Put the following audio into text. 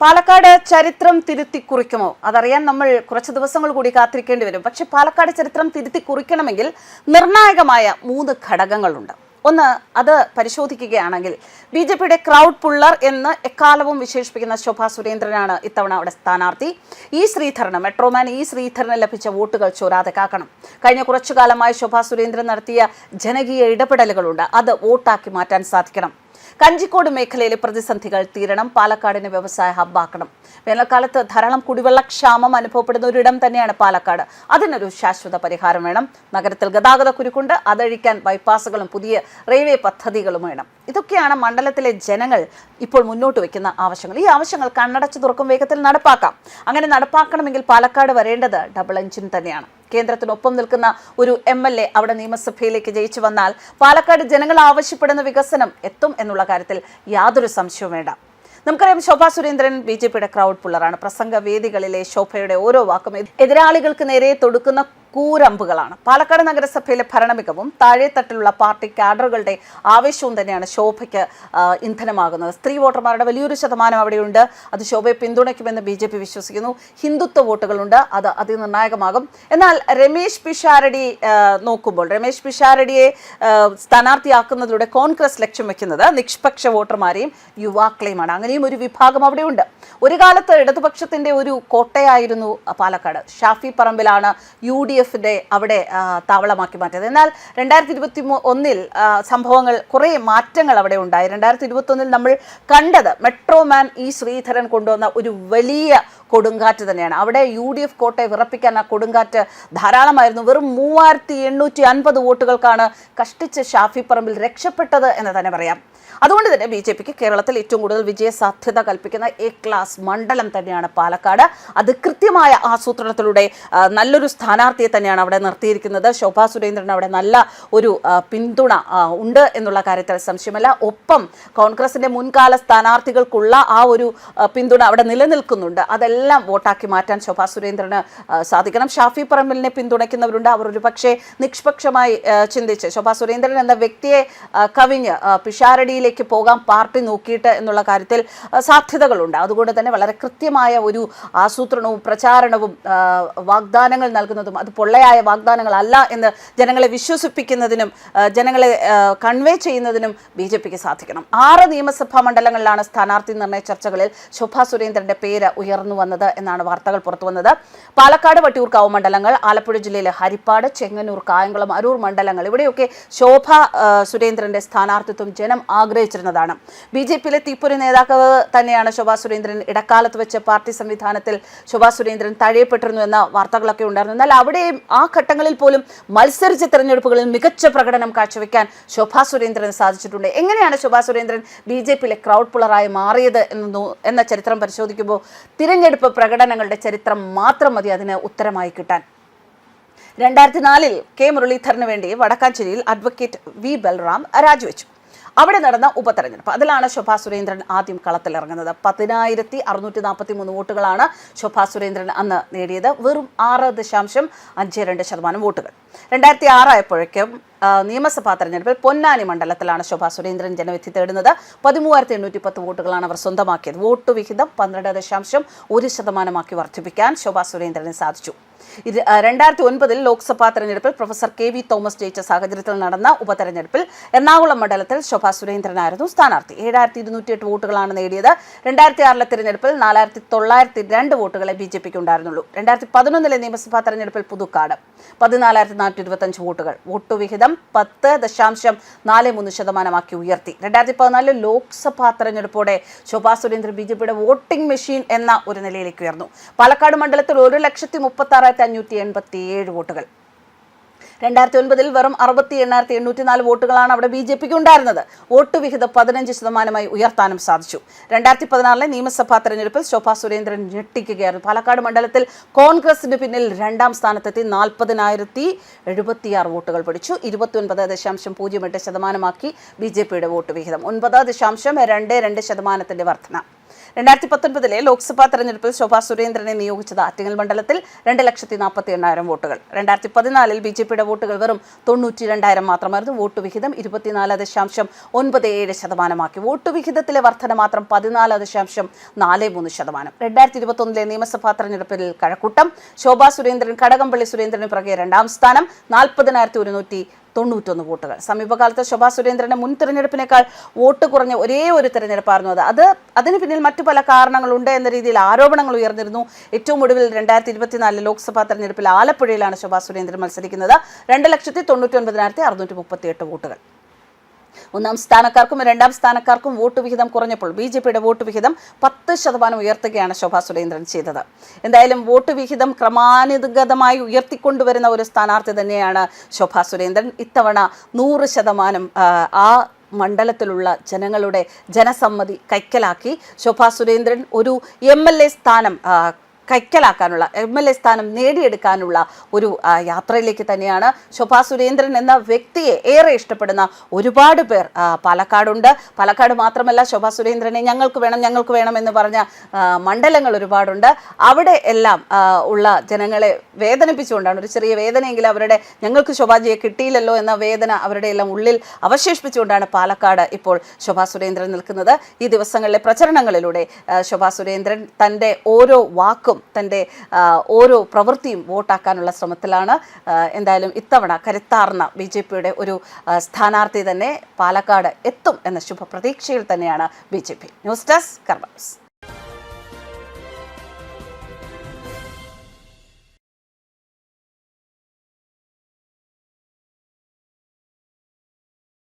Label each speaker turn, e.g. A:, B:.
A: പാലക്കാട് ചരിത്രം തിരുത്തി കുറിക്കുമോ അതറിയാൻ നമ്മൾ കുറച്ച് ദിവസങ്ങൾ കൂടി കാത്തിരിക്കേണ്ടി വരും. പക്ഷെ പാലക്കാട് ചരിത്രം തിരുത്തി കുറിക്കണമെങ്കിൽ നിർണായകമായ 3 ഘടകങ്ങളുണ്ട്. ഒന്ന്, അത് പരിശോധിക്കുകയാണെങ്കിൽ BJPയുടെ ക്രൗഡ് പുള്ളർ എന്ന് എക്കാലവും വിശേഷിപ്പിക്കുന്ന ശോഭാ സുരേന്ദ്രനാണ് ഇത്തവണ അവിടെ സ്ഥാനാർത്ഥി. മെട്രോമാൻ ഇ ശ്രീധരന് ലഭിച്ച വോട്ടുകൾ ചോരാതെ കാക്കണം. കഴിഞ്ഞ കുറച്ചു കാലമായി ശോഭാ സുരേന്ദ്രൻ നടത്തിയ ജനകീയ ഇടപെടലുകളുണ്ട്. അത് വോട്ടാക്കി മാറ്റാൻ സാധിക്കണം. കഞ്ചിക്കോട് മേഖലയിലെ പ്രതിസന്ധികൾ തീരണം. പാലക്കാടിനെ വ്യവസായ ഹബ്ബാക്കണം. വേനൽക്കാലത്ത് ധാരാളം കുടിവെള്ളക്ഷാമം അനുഭവപ്പെടുന്ന ഒരിടം തന്നെയാണ് പാലക്കാട്. അതിനൊരു ശാശ്വത പരിഹാരം വേണം. നഗരത്തിൽ ഗതാഗത കുരുക്കുണ്ട്. അതഴിക്കാൻ ബൈപ്പാസുകളും പുതിയ റെയിൽവേ പദ്ധതികളും വേണം. ഇതൊക്കെയാണ് മണ്ഡലത്തിലെ ജനങ്ങൾ ഇപ്പോൾ മുന്നോട്ട് വയ്ക്കുന്ന ആവശ്യങ്ങൾ. ഈ ആവശ്യങ്ങൾ കണ്ണടച്ച് തുറക്കും വേഗത്തിൽ നടപ്പാക്കാം. അങ്ങനെ നടപ്പാക്കണമെങ്കിൽ പാലക്കാട് വരേണ്ടത് ഡബിൾ എഞ്ചിൻ തന്നെയാണ്. കേന്ദ്രത്തിനൊപ്പം നിൽക്കുന്ന ഒരു MLA അവിടെ നിയമസഭയിലേക്ക് ജയിച്ചു വന്നാൽ പാലക്കാട് ജനങ്ങൾ ആവശ്യപ്പെടുന്ന വികസനം എത്തും എന്നുള്ള കാര്യത്തിൽ യാതൊരു സംശയവും വേണ്ട. നമുക്കറിയാം, ശോഭാ സുരേന്ദ്രൻ BJPയുടെ ക്രൗഡ് പുള്ളറാണ്. പ്രസംഗ വേദികളിലെ ശോഭയുടെ ഓരോ വാക്കും എതിരാളികൾക്ക് നേരെ തൊടുക്കുന്ന കൂരമ്പുകളാണ്. പാലക്കാട് നഗരസഭയിലെ ഭരണമികവും താഴെത്തട്ടിലുള്ള പാർട്ടി കാഡറുകളുടെ ആവേശവും തന്നെയാണ് ശോഭയ്ക്ക് ഇന്ധനമാകുന്നത്. സ്ത്രീ വോട്ടർമാരുടെ വലിയൊരു ശതമാനം അവിടെയുണ്ട്. അത് ശോഭയെ പിന്തുണയ്ക്കുമെന്ന് BJP വിശ്വസിക്കുന്നു. ഹിന്ദുത്വ വോട്ടുകളുണ്ട്. അത് അതിനിർണായകമാകും. എന്നാൽ രമേശ് പിഷാരടിയെ സ്ഥാനാർത്ഥിയാക്കുന്നതിലൂടെ കോൺഗ്രസ് ലക്ഷ്യം വെക്കുന്നത് നിഷ്പക്ഷ വോട്ടർമാരെയും യുവാക്കളെയുമാണ്. അങ്ങനെയും ഒരു വിഭാഗം അവിടെയുണ്ട്. ഒരു കാലത്ത് ഇടതുപക്ഷത്തിന്റെ ഒരു കോട്ടയായിരുന്നു പാലക്കാട്. ഷാഫി പറമ്പിലാണ് UDFന്റെ അവിടെ താവളമാക്കി മാറ്റിയത്. എന്നാൽ 2021 സംഭവങ്ങൾ, കുറേ മാറ്റങ്ങൾ അവിടെ ഉണ്ടായി. 2021 നമ്മൾ കണ്ടത് മെട്രോമാൻ ഇ ശ്രീധരൻ കൊണ്ടുവന്ന ഒരു വലിയ കൊടുങ്കാറ്റ് തന്നെയാണ്. അവിടെ UDF കോട്ടയെ വിറപ്പിക്കാൻ ആ കൊടുങ്കാറ്റ് ധാരാളമായിരുന്നു. വെറും 3850 വോട്ടുകൾക്കാണ് കഷ്ടിച്ച് ഷാഫി പറമ്പിൽ രക്ഷപ്പെട്ടത് എന്ന് തന്നെ പറയാം. അതുകൊണ്ട് തന്നെ BJPക്ക് കേരളത്തിൽ ഏറ്റവും കൂടുതൽ വിജയ സാധ്യത കൽപ്പിക്കുന്ന A ക്ലാസ് മണ്ഡലം തന്നെയാണ് പാലക്കാട്. അത് കൃത്യമായ ആസൂത്രണത്തിലൂടെ നല്ലൊരു സ്ഥാനാർത്ഥിയെ തന്നെയാണ് അവിടെ നിർത്തിയിരിക്കുന്നത്. ശോഭാ സുരേന്ദ്രൻ അവിടെ നല്ല ഒരു പിന്തുണ ഉണ്ട് എന്നുള്ള കാര്യത്തിൽ സംശയമല്ല. ഒപ്പം കോൺഗ്രസിന്റെ മുൻകാല സ്ഥാനാർത്ഥികൾക്കുള്ള ആ ഒരു പിന്തുണ അവിടെ നിലനിൽക്കുന്നുണ്ട്. അതെല്ലാം വോട്ടാക്കി മാറ്റാൻ ശോഭാ സുരേന്ദ്രന് സാധിക്കണം. ഷാഫി പറമ്പിലിനെ പിന്തുണയ്ക്കുന്നവരുണ്ട്. അവർ ഒരു പക്ഷേ നിഷ്പക്ഷമായി ചിന്തിച്ച് ശോഭാ സുരേന്ദ്രൻ എന്ന വ്യക്തിയെ കവിഞ്ഞ് പിഷാരടിയിലേക്ക് പോകാൻ പാർട്ടി നോക്കിയിട്ട് എന്നുള്ള കാര്യത്തിൽ സാധ്യതകളുണ്ട്. അതുകൊണ്ട് തന്നെ വളരെ കൃത്യമായ ഒരു ആസൂത്രണവും പ്രചാരണവും വാഗ്ദാനങ്ങൾ നൽകുന്നതും അത് പൊള്ളയായ വാഗ്ദാനങ്ങളല്ല എന്ന് ജനങ്ങളെ വിശ്വസിപ്പിക്കുന്നതിനും ജനങ്ങളെ കൺവേ ചെയ്യുന്നതിനും BJPക്ക് സാധിക്കണം. 6 നിയമസഭാ മണ്ഡലങ്ങളിലാണ് സ്ഥാനാർത്ഥി നിർണയ ചർച്ചകളിൽ ശോഭാ സുരേന്ദ്രന്റെ പേര് ഉയർന്നു വന്നത് എന്നാണ് വാർത്തകൾ പുറത്തു വന്നത്. പാലക്കാട്, വട്ടിയൂർക്കാവ് മണ്ഡലങ്ങൾ, ആലപ്പുഴ ജില്ലയിലെ ഹരിപ്പാട്, ചെങ്ങന്നൂർ, കായംകുളം, അരൂർ മണ്ഡലങ്ങൾ, ഇവിടെയൊക്കെ ശോഭാ സുരേന്ദ്രന്റെ സ്ഥാനാർത്ഥിത്വം ജനം ആഗ്രഹിച്ചിരുന്നതാണ്. BJPയിലെ തീപ്പൊരി നേതാക്കൾ തന്നെയാണ് ശോഭാ സുരേന്ദ്രൻ. ഇടക്കാലത്ത് വെച്ച് പാർട്ടി സംവിധാനത്തിൽ ശോഭാ സുരേന്ദ്രൻ തഴയപ്പെട്ടിരുന്നു എന്ന വാർത്തകളൊക്കെ ഉണ്ടായിരുന്നു. എന്നാൽ അവിടെയും ആ ഘട്ടങ്ങളിൽ പോലും മത്സരിച്ച തെരഞ്ഞെടുപ്പുകളിൽ മികച്ച പ്രകടനം കാഴ്ചവെക്കാൻ ശോഭാ സുരേന്ദ്രന് സാധിച്ചിട്ടുണ്ട്. എങ്ങനെയാണ് ശോഭാ സുരേന്ദ്രൻ BJPയിലെ ക്രൗഡ് പുള്ളറായി മാറിയത് എന്ന ചരിത്രം പരിശോധിക്കുമ്പോൾ തിരഞ്ഞെടുപ്പ് പ്രകടനങ്ങളുടെ ചരിത്രം മാത്രം മതി അതിന് ഉത്തരമായി കിട്ടാൻ. 2004 K മുരളീധരന് വേണ്ടി വടക്കാഞ്ചേരിയിൽ അഡ്വക്കേറ്റ് V ബൽറാം രാജിവെച്ചു. അവിടെ നടന്ന ഉപതെരഞ്ഞെടുപ്പ്, അതിലാണ് ശോഭാ സുരേന്ദ്രൻ ആദ്യം കളത്തിലിറങ്ങുന്നത്. 10,643 വോട്ടുകളാണ് ശോഭാ സുരേന്ദ്രൻ അന്ന് നേടിയത്. വെറും 6.52% വോട്ടുകൾ. 2006 ആയപ്പോഴേക്കും നിയമസഭാ തെരഞ്ഞെടുപ്പിൽ പൊന്നാനി മണ്ഡലത്തിലാണ് ശോഭാ സുരേന്ദ്രൻ ജനവിധി തേടുന്നത്. 13,810 വോട്ടുകളാണ് അവർ സ്വന്തമാക്കിയത്. വോട്ട് വിഹിതം 12.1% വർദ്ധിപ്പിക്കാൻ ശോഭാ സുരേന്ദ്രന് സാധിച്ചു. 2009 ലോക്സഭാ തെരഞ്ഞെടുപ്പിൽ പ്രൊഫസർ KV തോമസ് ജയിച്ച സാഹചര്യത്തിൽ നടന്ന ഉപതെരഞ്ഞെടുപ്പിൽ എറണാകുളം മണ്ഡലത്തിൽ ശോഭാ സുരേന്ദ്രനായിരുന്നു സ്ഥാനാർത്ഥി. 7,208 വോട്ടുകളാണ് നേടിയത്. 2006 തെരഞ്ഞെടുപ്പിൽ 4,902 വോട്ടുകളെ BJPക്ക് ഉണ്ടായിരുന്നുള്ളൂ. 2011 നിയമസഭാ തെരഞ്ഞെടുപ്പിൽ പുതുക്കാട് 14,425 വോട്ടുകൾ. വോട്ടുവിഹിതം 10.43% ഉയർത്തി. 2014 ലോക്സഭാ തെരഞ്ഞെടുപ്പോടെ ശോഭാ സുരേന്ദ്രൻ BJPയുടെ വോട്ടിംഗ് മെഷീൻ എന്ന ഒരു നിലയിലേക്ക് ഉയർന്നു. പാലക്കാട് മണ്ഡലത്തിൽ 1,36,587 വോട്ടുകൾ. 2009 വെറും 68,804 വോട്ടുകളാണ് അവിടെ BJPക്ക് ഉണ്ടായിരുന്നത്. വോട്ട് വിഹിതം 15% ഉയർത്താനും സാധിച്ചു. 2016 നിയമസഭാ തെരഞ്ഞെടുപ്പിൽ ശോഭാ സുരേന്ദ്രൻ ഞെട്ടിക്കുകയായിരുന്നു. പാലക്കാട് മണ്ഡലത്തിൽ കോൺഗ്രസിന് പിന്നിൽ 2ാം സ്ഥാനത്തെത്തി 40,076 വോട്ടുകൾ പിടിച്ചു. 29.08% BJPയുടെ വോട്ട് വിഹിതം. 9.22% വർധന. 2019 ലോക്സഭാ തെരഞ്ഞെടുപ്പിൽ ശോഭാ സുരേന്ദ്രനെ നിയോഗിച്ചത് ആറ്റിങ്ങൽ മണ്ഡലത്തിൽ 2,48,000 വോട്ടുകൾ. 2014 BJPയുടെ വോട്ടുകൾ വെറും 92,000 മാത്രമായിരുന്നു. വോട്ട് വിഹിതം 24.97%. വോട്ട് വിഹിതത്തിലെ വർധന മാത്രം 14.43%. 2021 നിയമസഭാ തെരഞ്ഞെടുപ്പിൽ കഴക്കൂട്ടം ശോഭാ സുരേന്ദ്രൻ കടകംപള്ളി സുരേന്ദ്രന് പിറകെ രണ്ടാം സ്ഥാനം 40,191 വോട്ടുകൾ. സമീപകാലത്ത് ശോഭാ സുരേന്ദ്രന്റെ മുൻ തെരഞ്ഞെടുപ്പിനേക്കാൾ വോട്ട് കുറഞ്ഞ ഒരേ ഒരു തെരഞ്ഞെടുപ്പായിരുന്നു അത്. അതിന് പിന്നിൽ മറ്റു പല കാരണങ്ങളുണ്ട് എന്ന രീതിയിൽ ആരോപണങ്ങൾ ഉയർന്നിരുന്നു. ഏറ്റവും ഒടുവിൽ 2024 ലോക്സഭാ തെരഞ്ഞെടുപ്പിൽ ആലപ്പുഴയിലാണ് ശോഭാ സുരേന്ദ്രൻ മത്സരിക്കുന്നത്. 2,99,638 വോട്ടുകൾ. ഒന്നാം സ്ഥാനക്കാർക്കും രണ്ടാം സ്ഥാനക്കാർക്കും വോട്ട് വിഹിതം കുറഞ്ഞപ്പോൾ BJPയുടെ വോട്ട് വിഹിതം 10% ഉയർത്തുകയാണ് ശോഭാ സുരേന്ദ്രൻ ചെയ്തത്. എന്തായാലും വോട്ട് വിഹിതം ക്രമാനുഗതമായി ഉയർത്തിക്കൊണ്ടുവരുന്ന ഒരു സ്ഥാനാർത്ഥി തന്നെയാണ് ശോഭാ സുരേന്ദ്രൻ. ഇത്തവണ 100% ആ മണ്ഡലത്തിലുള്ള ജനങ്ങളുടെ ജനസമ്മതി കൈക്കലാക്കി ശോഭാ സുരേന്ദ്രൻ ഒരു MLA സ്ഥാനം കൈക്കലാക്കാനുള്ള MLA സ്ഥാനം നേടിയെടുക്കാനുള്ള ഒരു യാത്രയിലേക്ക് തന്നെയാണ്. ശോഭാ സുരേന്ദ്രൻ എന്ന വ്യക്തിയെ ഏറെ ഇഷ്ടപ്പെടുന്ന ഒരുപാട് പേർ പാലക്കാടുണ്ട്. പാലക്കാട് മാത്രമല്ല, ശോഭാ സുരേന്ദ്രനെ ഞങ്ങൾക്ക് വേണം എന്ന് പറഞ്ഞ മണ്ഡലങ്ങൾ ഒരുപാടുണ്ട്. അവിടെ എല്ലാം ഉള്ള ജനങ്ങളെ വേദനിപ്പിച്ചുകൊണ്ടാണ്, ഒരു ചെറിയ വേദനയെങ്കിലും ഞങ്ങൾക്ക് ശോഭാജിയെ കിട്ടിയില്ലല്ലോ എന്ന വേദന അവരുടെ എല്ലാം ഉള്ളിൽ അവശേഷിപ്പിച്ചുകൊണ്ടാണ് പാലക്കാട് ഇപ്പോൾ ശോഭാ സുരേന്ദ്രൻ നിൽക്കുന്നത്. ഈ ദിവസങ്ങളിലെ പ്രചരണങ്ങളിലൂടെ ശോഭാ സുരേന്ദ്രൻ തൻ്റെ ഓരോ വാക്കും തൻ്റെ ഓരോ പ്രവൃത്തിയും വോട്ടാക്കാനുള്ള ശ്രമത്തിലാണ്. എന്തായാലും ഇത്തവണ കരുത്താർന്ന BJPയുടെ ഒരു സ്ഥാനാർത്ഥി തന്നെ പാലക്കാട് എത്തും എന്ന ശുഭപ്രതീക്ഷയിൽ തന്നെയാണ് BJP. ന്യൂസ് ഡെസ്ക് കർമ്മ ന്യൂസ്.